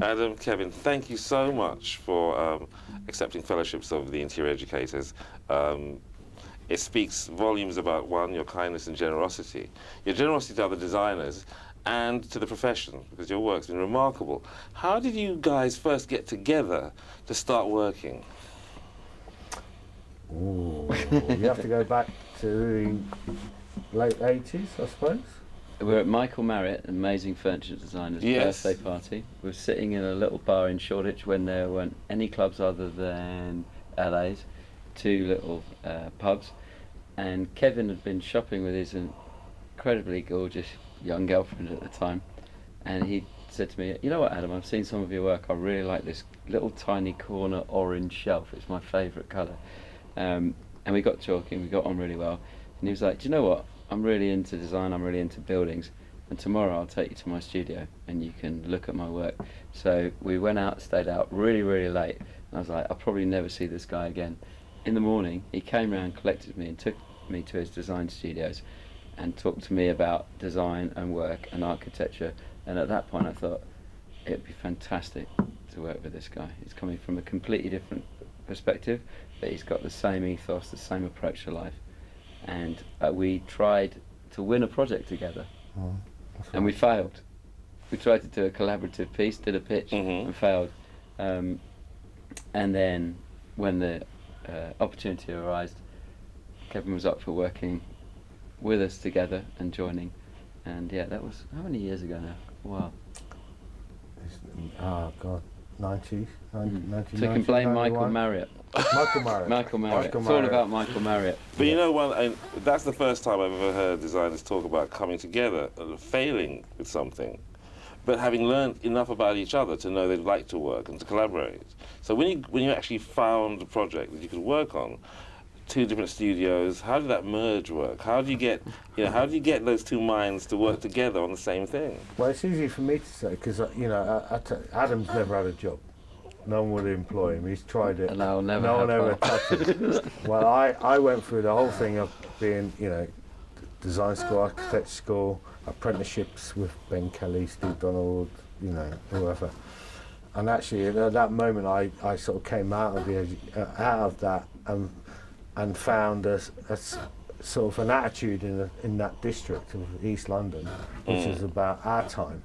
Adam, Kevin, thank you so much for accepting fellowships of the interior educators. It speaks volumes about, one, your kindness and generosity. Your generosity to other designers and to the profession, because your work's been remarkable. How did you guys first get together to start working? Ooh, you have to go back to the late 80s, I suppose. We were at Michael Marriott, an amazing furniture designer's birthday party. We were sitting in a little bar in Shoreditch when there weren't any clubs other than LA's, two little pubs. And Kevin had been shopping with his incredibly gorgeous young girlfriend at the time. And he said to me, "You know what, Adam, I've seen some of your work. I really like this little tiny corner orange shelf. It's my favourite colour." And we got talking, we got on really well. And he was like, "Do you know what? I'm really into design, I'm really into buildings, and tomorrow I'll take you to my studio and you can look at my work." So we went out, stayed out really, really late, and I was like, I'll probably never see this guy again. In the morning, he came round, collected me and took me to his design studios and talked to me about design and work and architecture, and at that point I thought, it'd be fantastic to work with this guy. He's coming from a completely different perspective, but he's got the same ethos, the same approach to life. And we tried to win a project together, and we failed. We tried to do a collaborative piece, did a pitch, and failed. And then when the opportunity arose, Kevin was up for working with us together and joining. And yeah, that was, how many years ago now? Wow. Oh God, 90s, 90, So you can blame Michael Marriott. Michael Marriott. Michael Marriott. It's all about Michael Marriott. But you know what, and that's the first time I've ever heard designers talk about coming together, failing with something, but having learned enough about each other to know they'd like to work and to collaborate. So when you actually found a project that you could work on, two different studios, how did that merge work? How do you get, how do you get those two minds to work together on the same thing? Well, it's easy for me to say because Adam's never had a job. No one would employ him. He's tried it. And I'll never no one have ever one. touched him. Well, I went through the whole thing of being, design school, architecture school, apprenticeships with Ben Kelly, Steve Donald, whoever. And actually, at that moment, I sort of came out of that and found a sort of an attitude in that district of East London, which is about our time.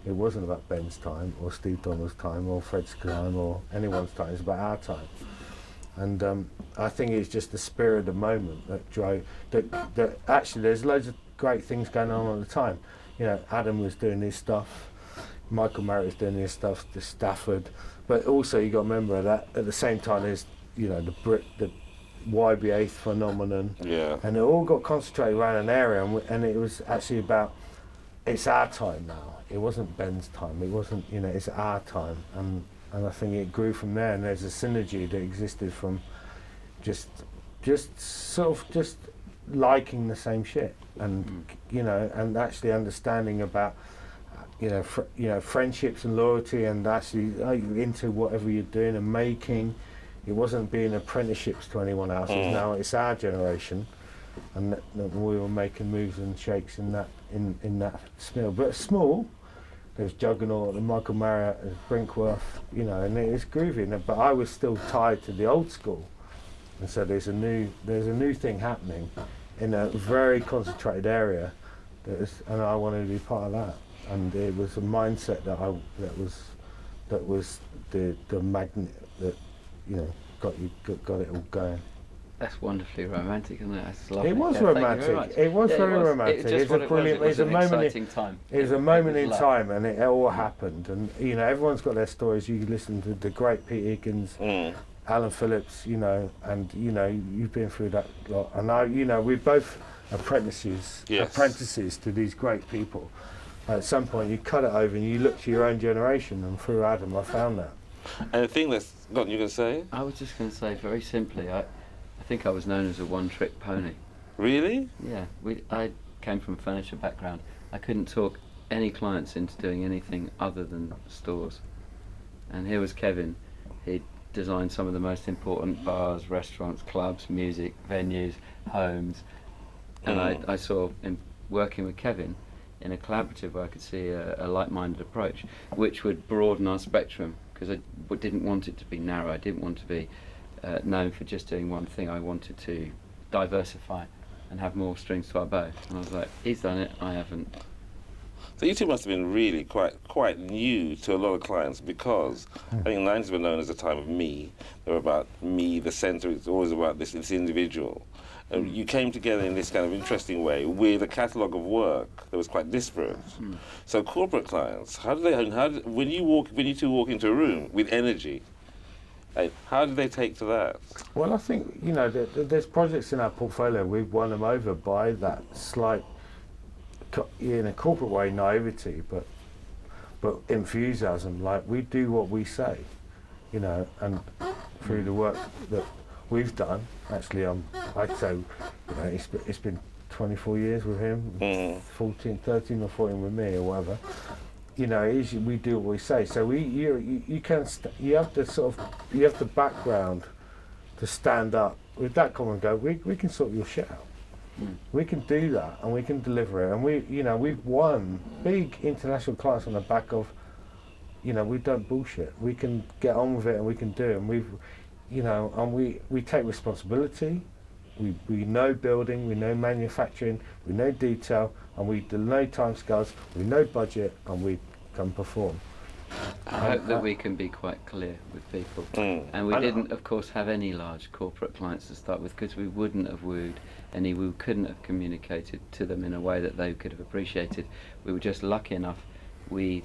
It wasn't about Ben's time or Steve Donald's time or Fred's time or anyone's time. It's about our time. And I think it's just the spirit of the moment that drove. That actually, there's loads of great things going on at the time. Adam was doing his stuff, Michael Marriott was doing his stuff, the Stafford. But also, you got to remember that at the same time, there's the YBA phenomenon. Yeah. And it all got concentrated around an area, and it was actually about, it's our time now. It wasn't Ben's time. It wasn't, it's our time, and I think it grew from there. And there's a synergy that existed from just liking the same shit, and and actually understanding about friendships and loyalty, and actually into whatever you're doing and making. It wasn't being apprenticeships to anyone else. Now it's our generation, and we were making moves and shakes in that smell, but small. There's Juggernaut and Michael Marriott, there's Brinkworth, and it was groovy. But I was still tied to the old school, and so there's a new thing happening in a very concentrated area, and I wanted to be part of that. And it was a mindset that was the magnet that got it all going. That's wonderfully romantic, isn't it? That's lovely. It was Yeah, romantic. It was very romantic. It was a brilliant. It was a moment in time. It was a moment in time, and it all happened. And everyone's got their stories. You listen to the great Pete Higgins, Alan Phillips, and you've been through that lot. And we're both apprentices to these great people. At some point, you cut it over and you look to your own generation. And through Adam, I found that. And the thing that's got you going to say? I was just going to say very simply, I think I was known as a one-trick pony. Really? Yeah, I came from a furniture background. I couldn't talk any clients into doing anything other than stores. And here was Kevin. He designed some of the most important bars, restaurants, clubs, music, venues, homes. And I saw in working with Kevin, in a collaborative way, I could see a like-minded approach, which would broaden our spectrum, because I didn't want it to be narrow. I didn't want to be known for just doing one thing. I wanted to diversify and have more strings to our bow. And I was like, he's done it, I haven't. So you two must have been really quite new to a lot of clients, because I think the 90s were known as the time of me. They were about me, the centre. It's always about this individual. You came together in this kind of interesting way with a catalogue of work that was quite disparate. So corporate clients, when you two walk into a room with energy, how did they take to that? Well, I think, you know, there's projects in our portfolio, we've won them over by that slight, in a corporate way, naivety, but enthusiasm. Like, we do what we say, you know, and through the work that we've done, actually, I'd say, you know, it's been 24 years with him, 13 or 14 with me, or whatever. You know, we do what we say. So you have the background to stand up with that comment and go, we can sort your shit out. We can do that, and we can deliver it. And we've won big international clients on the back of, you know, we don't bullshit. We can get on with it, and we can do it. And we take responsibility. We know building, we know manufacturing, we know detail, and we know timescales, we know budget, and we can perform. I hope that we can be quite clear with people. And we didn't, of course, have any large corporate clients to start with, because we wouldn't have wooed any, we couldn't have communicated to them in a way that they could have appreciated. We were just lucky enough. We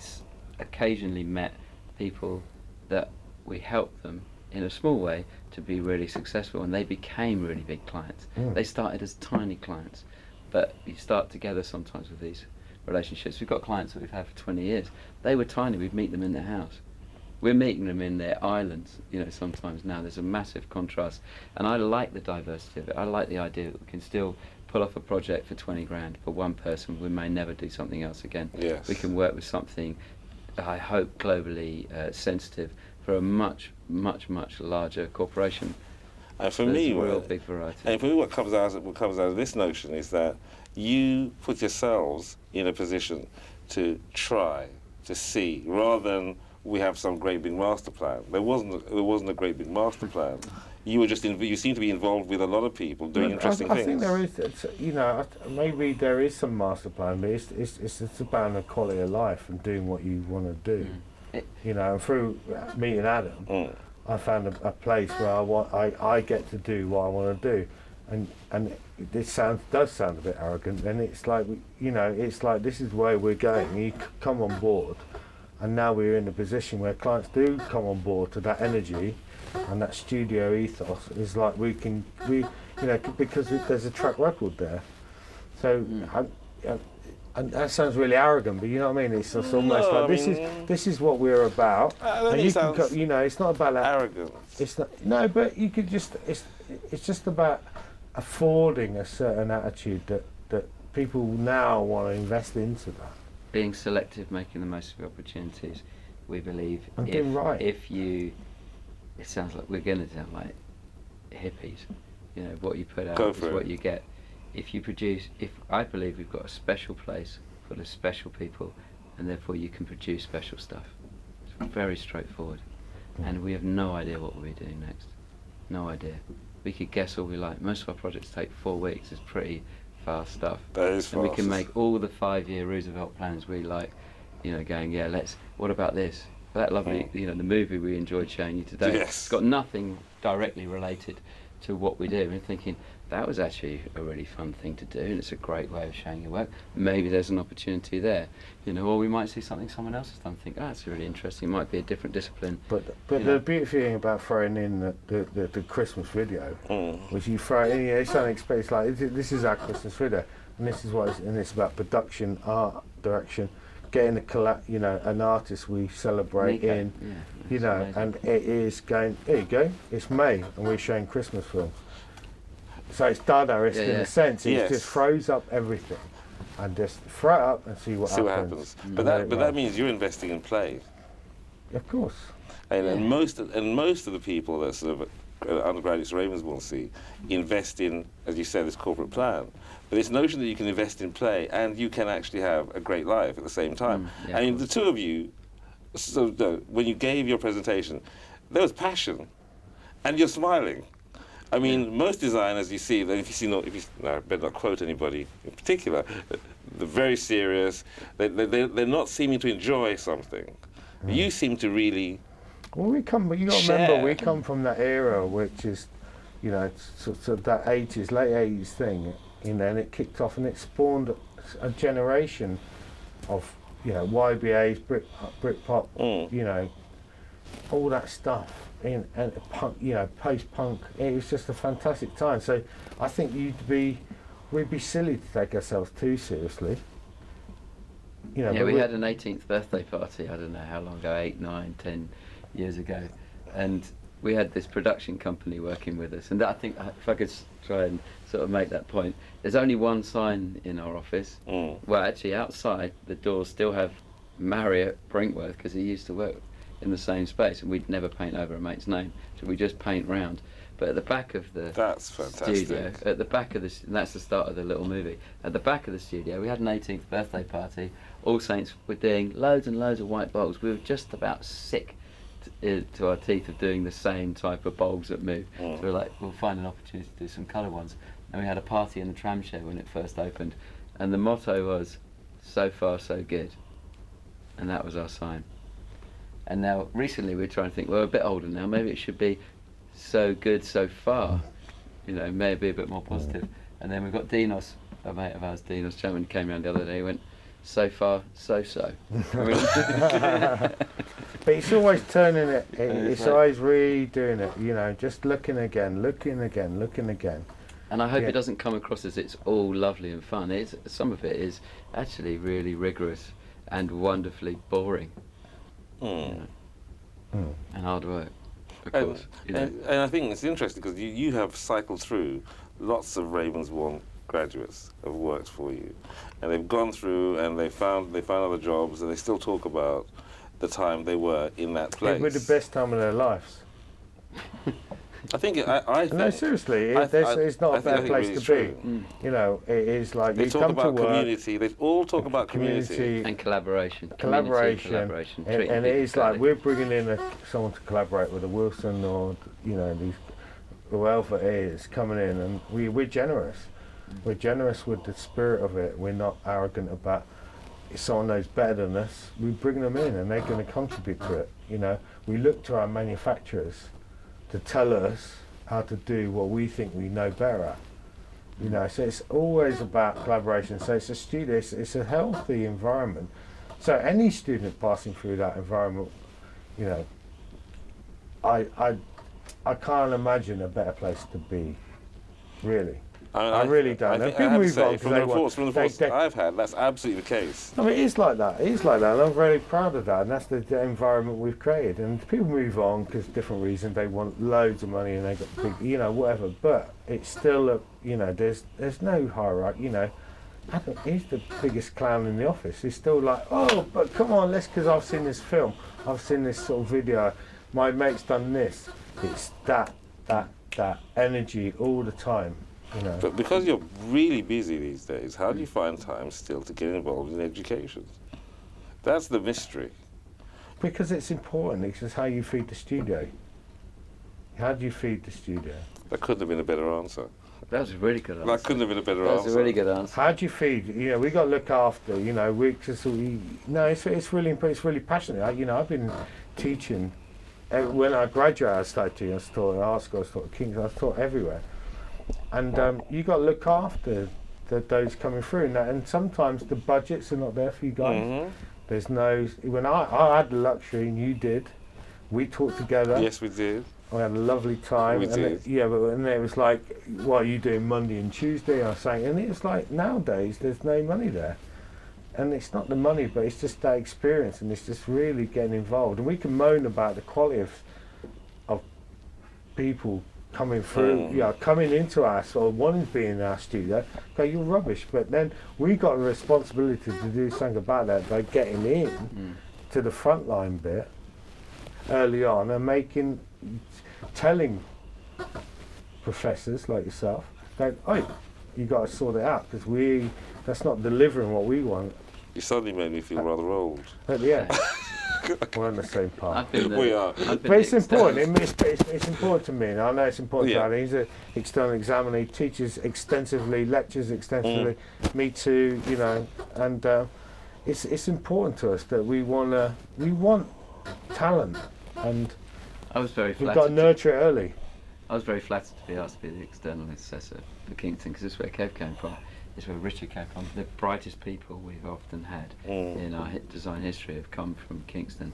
occasionally met people that we helped them in a small way to be really successful, and they became really big clients. They started as tiny clients, but you start together sometimes with these relationships. We've got clients that we've had for 20 years. They were tiny, we'd meet them in their house. We're meeting them in their islands, you know, sometimes now. There's a massive contrast, and I like the diversity of it. I like the idea that we can still pull off a project for 20 grand for one person. We may never do something else again. Yes. We can work with something, I hope, globally sensitive for a much, much, much larger corporation. And for There's me, a real big variety. And for me, what comes out of this notion is that you put yourselves in a position to try to see, rather than we have some great big master plan. There wasn't a great big master plan. You were just you seem to be involved with a lot of people doing interesting things. I think there is, you know, maybe there is some master plan, but it's about the quality of life and doing what you want to do. You know, and through meeting Adam, I found a place where I get to do what I want to do, and this does sound a bit arrogant. And it's like, it's like, this is where we're going. You come on board, and now we're in a position where clients do come on board to that energy, and that studio ethos is like because there's a track record there. So. And that sounds really arrogant, but you know what I mean. It's just almost like this is what we're about. And you can, it's not about that arrogance. It's not. No, but you could just. It's just about affording a certain attitude that people now want to invest into that. Being selective, making the most of the opportunities. We believe. And doing right. It sounds like we're going to sound like hippies. You know, what you put out is what you get. I believe we've got a special place for the special people, and therefore you can produce special stuff. It's very straightforward, and we have no idea what we'll be doing next. No idea. We could guess all we like. Most of our projects take 4 weeks. It's pretty fast stuff. That is fast. And we can make all the 5-year Roosevelt plans we like, going, what about this? That lovely, the movie we enjoyed showing you today. Yes. It's got nothing directly related to what we do. And thinking, that was actually a really fun thing to do, and it's a great way of showing your work. Maybe there's an opportunity there, or we might see something someone else has done and think, that's really interesting. It might be a different discipline. But the beautiful thing about throwing in the Christmas video, which you throw in, it's unexpected. It's like, this is our Christmas video, and this is what it's about: production, art, direction, getting an artist we celebrate in, and it is going. There you go. It's May, and we're showing Christmas films. So it's Dadaist in a sense. It just throws up everything, and just throw it up and see what happens. But that means you're investing in play. Of course. And most of the people that sort of undergraduates at Ravensbourne see, invest in, as you said, this corporate plan. But this notion that you can invest in play and you can actually have a great life at the same time. Yeah, I mean, the two of you, so when you gave your presentation, there was passion, and you're smiling. I mean, most designers you see, if you see, no, I better not quote anybody in particular, they're very serious. They're not seeming to enjoy something. You seem to really. Well, you got to remember, we come from that era, which is, you know, sort of that 80s, late 80s thing, you know, and it kicked off and it spawned a generation of, you know, YBAs, Britpop, you know, all that stuff, and punk, you know, post-punk. It was just a fantastic time. So I think we'd be silly to take ourselves too seriously. You know, yeah, we had an 18th birthday party, I don't know how long ago, 8, 9, 10 years ago, and we had this production company working with us, and I think, if I could try and sort of make that point, there's only one sign in our office. Well, actually outside the doors still have Marriott Brinkworth, because he used to work in the same space, and we'd never paint over a mate's name, so we just paint round. But at the back of the studio, at the back of and that's the start of the little movie, at the back of the studio we had an 18th birthday party. All Saints were doing loads and loads of white bulbs. We were just about sick to our teeth of doing the same type of bulbs that move. So we're like, we'll find an opportunity to do some colour ones. And we had a party in the tram shed when it first opened, and the motto was, so far so good. And that was our sign. And now recently we're trying to think, well, we're a bit older now, maybe it should be so good so far, you know, maybe a bit more positive. And then we've got Dinos, a mate of ours, Dinos Chapman, came around the other day, he went, so far so. But it's always turning it, it's always redoing it, you know, just looking again. And I hope it doesn't come across as it's all lovely and fun. Some of it is actually really rigorous and wonderfully boring, you know, and hard work, of course. And I think it's interesting because you have cycled through lots of Ravensbourne graduates have worked for you, and they've gone through and they found other jobs, and they still talk about the time they were in that place. It was the best time of their lives. I think I think, no, seriously, it's not a bad place to be. You know, it is like they you talk come about to work, community. They all talk about community and collaboration. And it is like we're bringing in someone to collaborate with a Wilson or, you know, these whoever it is coming in, and we're generous. We're generous with the spirit of it. We're not arrogant about if someone knows better than us. We bring them in and they're going to contribute to it. You know, we look to our manufacturers to tell us how to do what we think we know better at. You know, so it's always about collaboration. So it's a studio, it's a healthy environment. So any student passing through that environment, you know, I can't imagine a better place to be, really. I really don't. I have to say, from the reports I've had, that's absolutely the case. I mean, it is like that. It is like that, and I'm very proud of that. And that's the environment we've created. And people move on because different reasons. They want loads of money and they got big, you know, whatever. But it's still, you know, there's no hierarchy. You know, Adam, he's the biggest clown in the office. He's still like, oh, but come on, because I've seen this film, I've seen this sort of video. My mate's done this. It's that energy all the time. You know. But because you're really busy these days, how do you find time still to get involved in education? That's the mystery. Because it's important. It's just how you feed the studio. How do you feed the studio? That couldn't have been a better answer. That was a really good answer. That couldn't have been a better answer. That was a really good answer. How do you feed? You know, we got to look after. You know, it's really important. It's really passionate. You know, I've been teaching. When I graduated, I started teaching. I was taught at art school. I was taught at King's. I was taught everywhere. And you got to look after those coming through, and sometimes the budgets are not there for you guys. Mm-hmm. There's no. When I had the luxury, and you did, we talked together. Yes, we did. We had a lovely time. We did. And it was like, what are you doing Monday and Tuesday? I was saying, and it's like nowadays there's no money there, and it's not the money, but it's just that experience, and it's just really getting involved. And we can moan about the quality of people coming through, coming into us or wanting to be in our studio. Okay, you're rubbish, but then we got a responsibility to do something about that by getting in to the frontline bit early on and telling professors like yourself, go, oh, you got to sort it out because that's not delivering what we want. You suddenly made me feel rather old. But yeah, we're on the same path. We are. But it's important. It's important to me, and I know it's important to Ali. He's an external examiner. He teaches extensively, lectures extensively. Me too, you know. And it's important to us that we want talent, and I was very we've flattered. got to nurture it early. I was very flattered to be asked to be the external assessor for Kingston, because this is where Kev came from. It's where Richard came from. The brightest people we've often had in our design history have come from Kingston.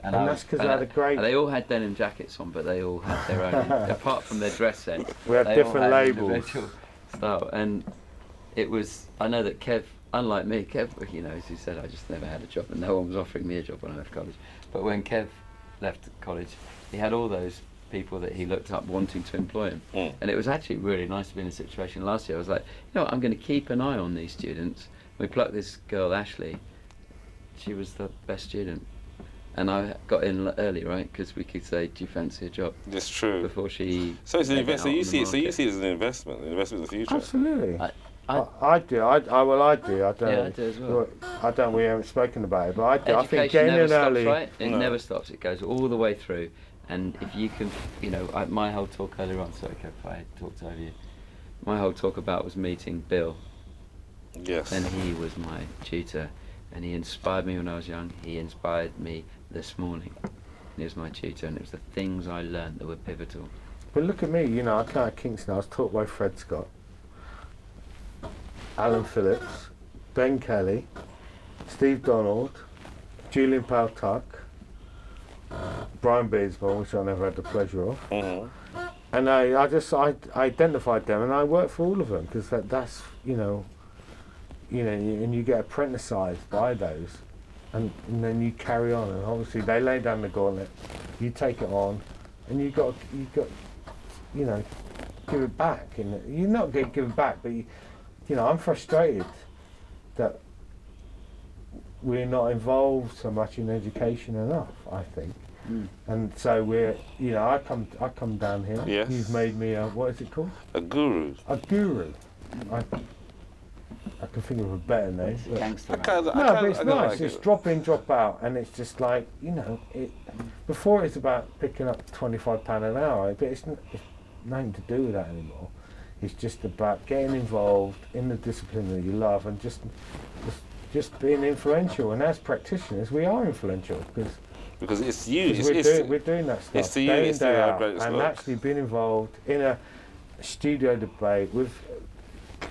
And that's because they had a great... They all had denim jackets on, but they all had their own, apart from their dress sense. We had different labels. Individual style. And it was, I know that Kev, unlike me, Kev, you know, as he said, I just never had a job and no one was offering me a job when I left college. But when Kev left college, he had all those people that he looked up wanting to employ him. And it was actually really nice to be in a situation last year. I was like, you know what, I'm going to keep an eye on these students. We plucked this girl, Ashley. She was the best student. And I got in early, right? Because we could say, do you fancy a job? That's true. Before she... So it's an investment. So you see it as an investment in the future. Absolutely. I do. I do. I don't. Yeah, I do as well. I don't. We haven't spoken about it, but I do. I think Education getting never in stops, early. right? It never stops. It goes all the way through. And if you can, you know, my whole talk earlier on, sorry Kev, if I talked over you, my whole talk about was meeting Bill. Yes. And he was my tutor, and he inspired me when I was young. He inspired me this morning. He was my tutor, and it was the things I learned that were pivotal. But look at me, you know, I came out of Kingston, I was taught by Fred Scott, Alan Phillips, Ben Kelly, Steve Donald, Julian Paltuck, Brian Beardsborn, which I never had the pleasure of. And I identified them and I worked for all of them because that's, you know, and you get apprenticized by those and then you carry on, and obviously they lay down the gauntlet, you take it on, and you got you know, give it back. And you're not going to give it back, but you know, I'm frustrated that we're not involved so much in education enough, I think. And so we're, you know, I come down here. Yes. You've made me a, what is it called? A guru. A guru. I can think of a better name. But Gangster. but it's nice. Like it's drop in, drop out, and it's just like, you know, before it's about picking up £25 an hour, but it's nothing to do with that anymore. It's just about getting involved in the discipline that you love and just being influential. And as practitioners, we are influential because it's you. We're doing that stuff it's to you, day in, it's day to out, greatest and work. actually being involved in a studio debate with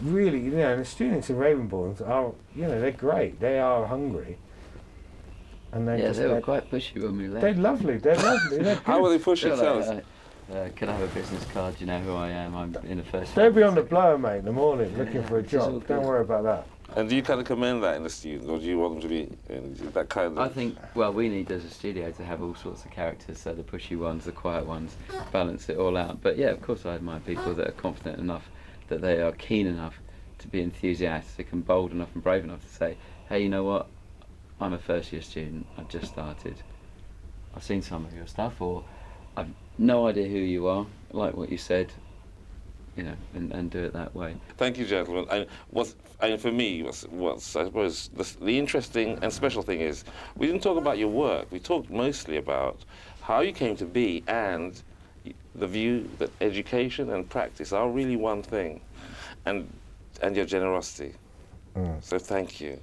really, you know, and the students in Ravenborns are, you know, they're great. They are hungry, and they were quite pushy when we left. They're lovely. They're lovely. They're How will good. they push you? Tell us. Can I have a business card? You know who I am. I'm in the first. They'll be on the blower, mate, in the morning looking for a which is all job. Don't good. worry about that. And do you kind of commend that in the students, or do you want them to be in that kind of... I think, well, we need as a studio to have all sorts of characters, so the pushy ones, the quiet ones, balance it all out. But yeah, of course I admire people that are confident enough, that they are keen enough to be enthusiastic and bold enough and brave enough to say, hey, you know what, I'm a first year student, I've just started, I've seen some of your stuff, or I've no idea who you are, like what you said, you know, and do it that way. Thank you, gentlemen. And for me, what's I suppose the interesting and special thing is, we didn't talk about your work. We talked mostly about how you came to be and the view that education and practice are really one thing, and your generosity. So thank you.